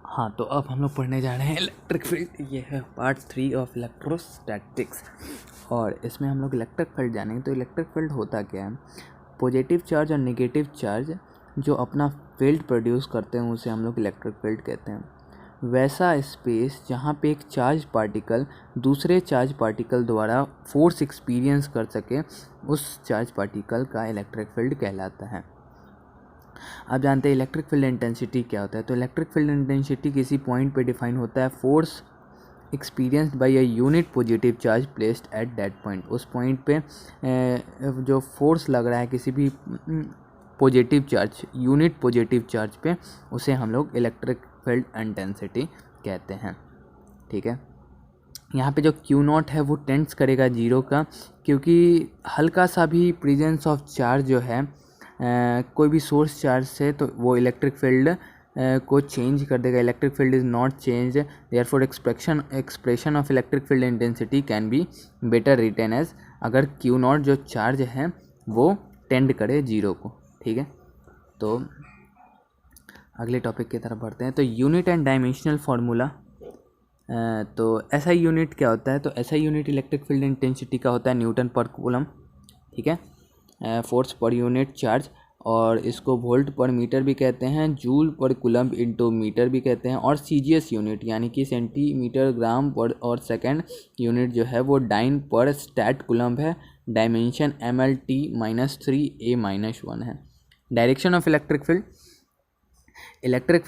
हाँ, तो अब हम लोग पढ़ने जा रहे हैं इलेक्ट्रिक फील्ड। ये है पार्ट 3 ऑफ इलेक्ट्रोस्टैटिक्स और इसमें हम लोग इलेक्ट्रिक फील्ड जानेंगे। तो इलेक्ट्रिक फील्ड होता क्या है? पॉजिटिव चार्ज और नेगेटिव चार्ज जो अपना फील्ड प्रोड्यूस करते हैं उसे हम लोग इलेक्ट्रिक फील्ड कहते हैं। वैसा स्पेस जहाँ पे एक चार्ज पार्टिकल दूसरे चार्ज पार्टिकल द्वारा फोर्स एक्सपीरियंस कर सके, उस चार्ज पार्टिकल का इलेक्ट्रिक फील्ड कहलाता है। आप जानते हैं इलेक्ट्रिक फील्ड इंटेंसिटी क्या होता है? तो इलेक्ट्रिक फील्ड इंटेंसिटी किसी पॉइंट पे डिफाइन होता है, force experienced bye a unit positive charge placed at that point. उस पॉइंट पे जो फोर्स लग रहा है किसी भी positive charge, unit positive charge पे, उसे हम लोग इलेक्ट्रिक फील्ड इंटेंसिटी कहते हैं। ठीक है, यहाँ पे जो क्यू नॉट है वो टेंड्स करेगा जीरो का, क्योंकि हल्का सा भी प्रेजेंस ऑफ चार्ज जो है कोई भी सोर्स चार्ज से, तो वो इलेक्ट्रिक फील्ड को चेंज कर देगा। Electric field is not change, therefore expression of electric field intensity can be better written as, अगर क्यू नॉट जो चार्ज है वो टेंड करे जीरो को। ठीक है, तो अगले टॉपिक की तरफ बढ़ते हैं। तो यूनिट एंड डायमेंशनल फार्मूला। तो ऐसा यूनिट क्या होता है? तो ऐसा यूनिट इलेक्ट्रिक फील्ड इंटेंसिटी का होता है न्यूटन पर कूलम। ठीक है, फोर्स पर यूनिट चार्ज, और इसको वोल्ट पर मीटर भी कहते हैं, जूल पर कूलम इंटू मीटर भी कहते हैं, और सीजीएस यूनिट यानी कि सेंटीमीटर ग्राम पर और सेकंड यूनिट जो है वो डाइन पर स्टैट कूलम है। डायमेंशन MLT-3A-1 है। Direction of electric field. Electric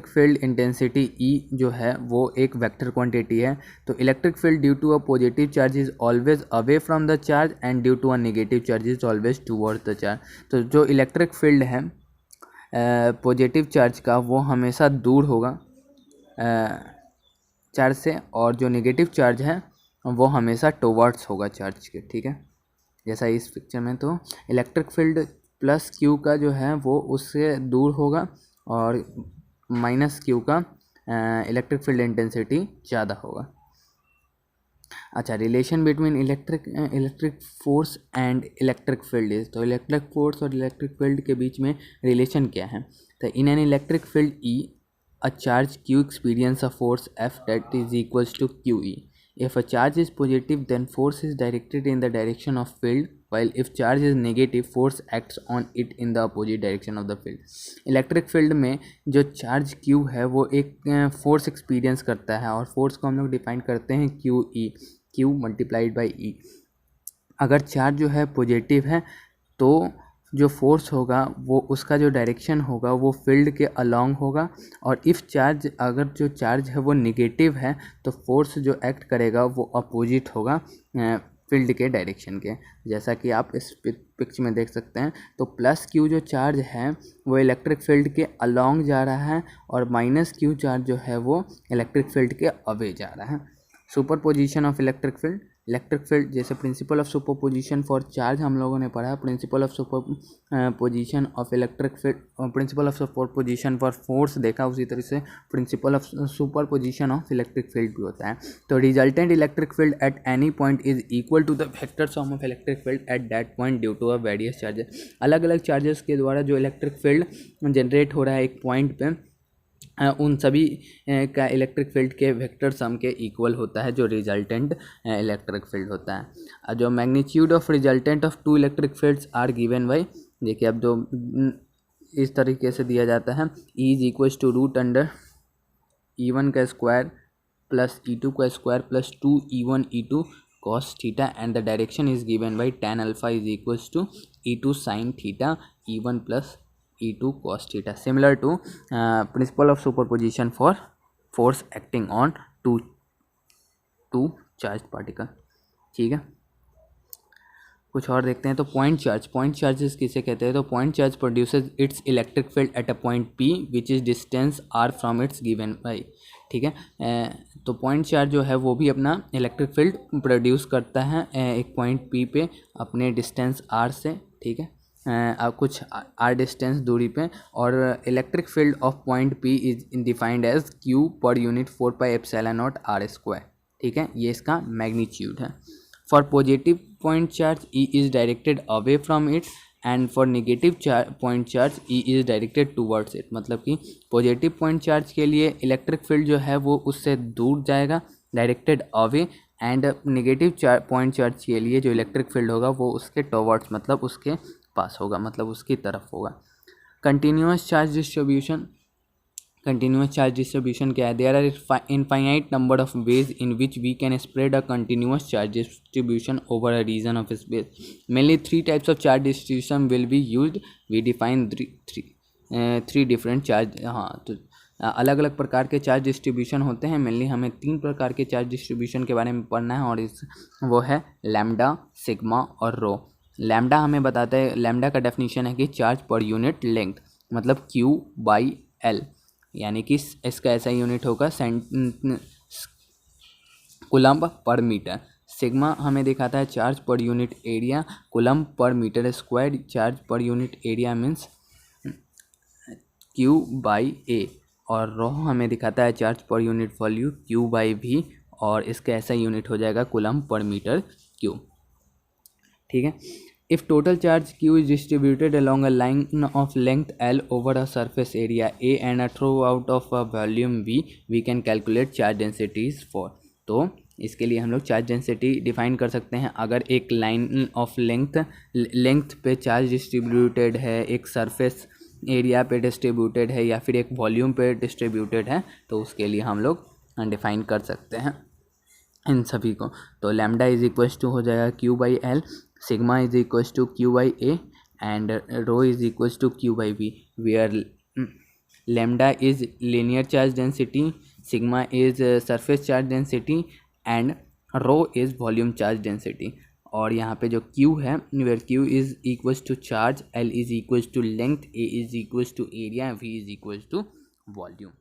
field intensity E जो है वो एक वेक्टर क्वांटिटी है। तो electric field due to a positive charge is always away from the charge and due to a negative charge is always towards the charge. तो जो electric field है positive charge का, वो हमेशा दूर होगा चार्ज से, और जो नेगेटिव चार्ज है वो हमेशा टूवर्ड्स होगा चार्ज के। ठीक है, जैसा इस पिक्चर में। तो इलेक्ट्रिक फील्ड प्लस क्यू का जो है वो उससे दूर होगा, और माइनस क्यू का इलेक्ट्रिक फील्ड इंटेंसिटी ज़्यादा होगा। अच्छा, relation between electric force and electric field is. तो इलेक्ट्रिक फोर्स और इलेक्ट्रिक फील्ड के बीच में रिलेशन क्या है? तो in an electric field E, a charge Q experience a force F that is equals to QE. If a charge is positive, then force is directed in the direction of field, while if charge is negative, force acts on it in the opposite direction of the field. Electric field में जो charge Q है वो एक force experience करता है, और force को हम लोग डिफाइन करते हैं QE, Q multiplied by E। अगर चार्ज जो है पॉजिटिव है तो जो फोर्स होगा वो उसका जो डायरेक्शन होगा वो फील्ड के अलोंग होगा, और इफ़ चार्ज, अगर जो चार्ज है वो नेगेटिव है तो फोर्स जो एक्ट करेगा वो अपोजिट होगा फील्ड के डायरेक्शन के, जैसा कि आप इस पिक्चर में देख सकते हैं। तो प्लस क्यू जो चार्ज है वो इलेक्ट्रिक फील्ड के अलोंग जा रहा है, और माइनस क्यू चार्ज जो है वो इलेक्ट्रिक फील्ड के अवे जा रहा है। Superposition of electric field. Electric field जैसे principle of superposition for charge हम लोगों ने पढ़ा, principle of superposition of electric field, principle of superposition for force देखा, उसी तरह से principle of superposition of electric field भी होता है। तो resultant electric field at any point is equal to the vector sum of electric field at that point due to a various charges. अलग अलग चार्जेस के द्वारा जो electric field generate हो रहा है एक पॉइंट पे, उन सभी का इलेक्ट्रिक फील्ड के वेक्टर सम के इक्वल होता है, जो रिजल्टेंट इलेक्ट्रिक फील्ड होता है। जो magnitude of resultant of two electric fields are given by, देखिए अब जो इस तरीके से दिया जाता है, E is equals to root under E1 का स्क्वायर प्लस E2 का square plus 2E1 E2 cos theta, and the direction is given by tan alpha is equals to E2 sin theta E1 plus E2 cos theta, similar to principle of superposition for force acting on two charged particle। ठीक है, कुछ और देखते हैं। तो point charges किसे कहते हैं? तो point charge produces it's electric field at a point P which is distance R from its given by. ठीक है, तो पॉइंट चार्ज जो है वो भी अपना इलेक्ट्रिक फील्ड प्रोड्यूस करता है एक पॉइंट P पे अपने डिस्टेंस R से। ठीक है, कुछ R डिस्टेंस दूरी पे, और electric field of point P is defined as Q per unit 4πε0 R square. ठीक है, ये इसका मैग्नीट्यूड है। For positive point charge E is directed away from it and for negative point charge E is directed towards it, मतलब कि positive point charge के लिए electric field जो है वो उससे दूर जाएगा, directed away, and negative point charge के लिए जो इलेक्ट्रिक फील्ड होगा वो उसके टुवर्ड्स, मतलब उसके पास होगा, मतलब उसकी तरफ होगा। Continuous charge distribution, continuous charge distribution क्या है? There are infinite number of ways in which we can spread a continuous charge distribution over a region of space. Mainly 3 types of charge distribution will be used, we define three different charge. हाँ, तो अलग अलग प्रकार के charge distribution होते हैं। Mainly हमें 3 प्रकार के चार्ज डिस्ट्रीब्यूशन के बारे में पढ़ना है, और वो है लैम्डा, सिग्मा और रो। लैम्डा हमें बताता है, लैम्डा का डेफिनेशन है कि चार्ज पर यूनिट लेंथ, मतलब Q/L, यानी कि इसका ऐसा यूनिट होगा कूलम्ब पर मीटर। सिग्मा हमें दिखाता है charge per unit area, coulomb per metre square. Charge per unit area means Q/A। और रो हमें दिखाता है charge per unit volume Q/V, और इसका ऐसा यूनिट हो जाएगा कूलम्ब पर मीटर क्यूब। ठीक है। If total charge Q is distributed along a line of length L over a surface area A and throughout of a volume V, we can calculate charge densities for। तो इसके लिए हम लोग charge density define कर सकते हैं। अगर एक लाइन ऑफ लेंथ पे चार्ज डिस्ट्रीब्यूटेड है, एक सरफेस एरिया पे डिस्ट्रीब्यूटेड है, या फिर एक वॉल्यूम पे डिस्ट्रीब्यूटेड है, तो उसके लिए हम लोग डिफाइन कर सकते हैं इन सभी को। तो लैम्डा इज इक्वल्स टू हो जाएगा Q/L, sigma is equals to Q/A, and rho is equals to Q/V, where lambda is linear charge density, sigma is surface charge density, and rho is volume charge density. और यहाँ पे जो Q है, where Q is equals to charge, L is equals to length, A is equals to area, V is equals to volume.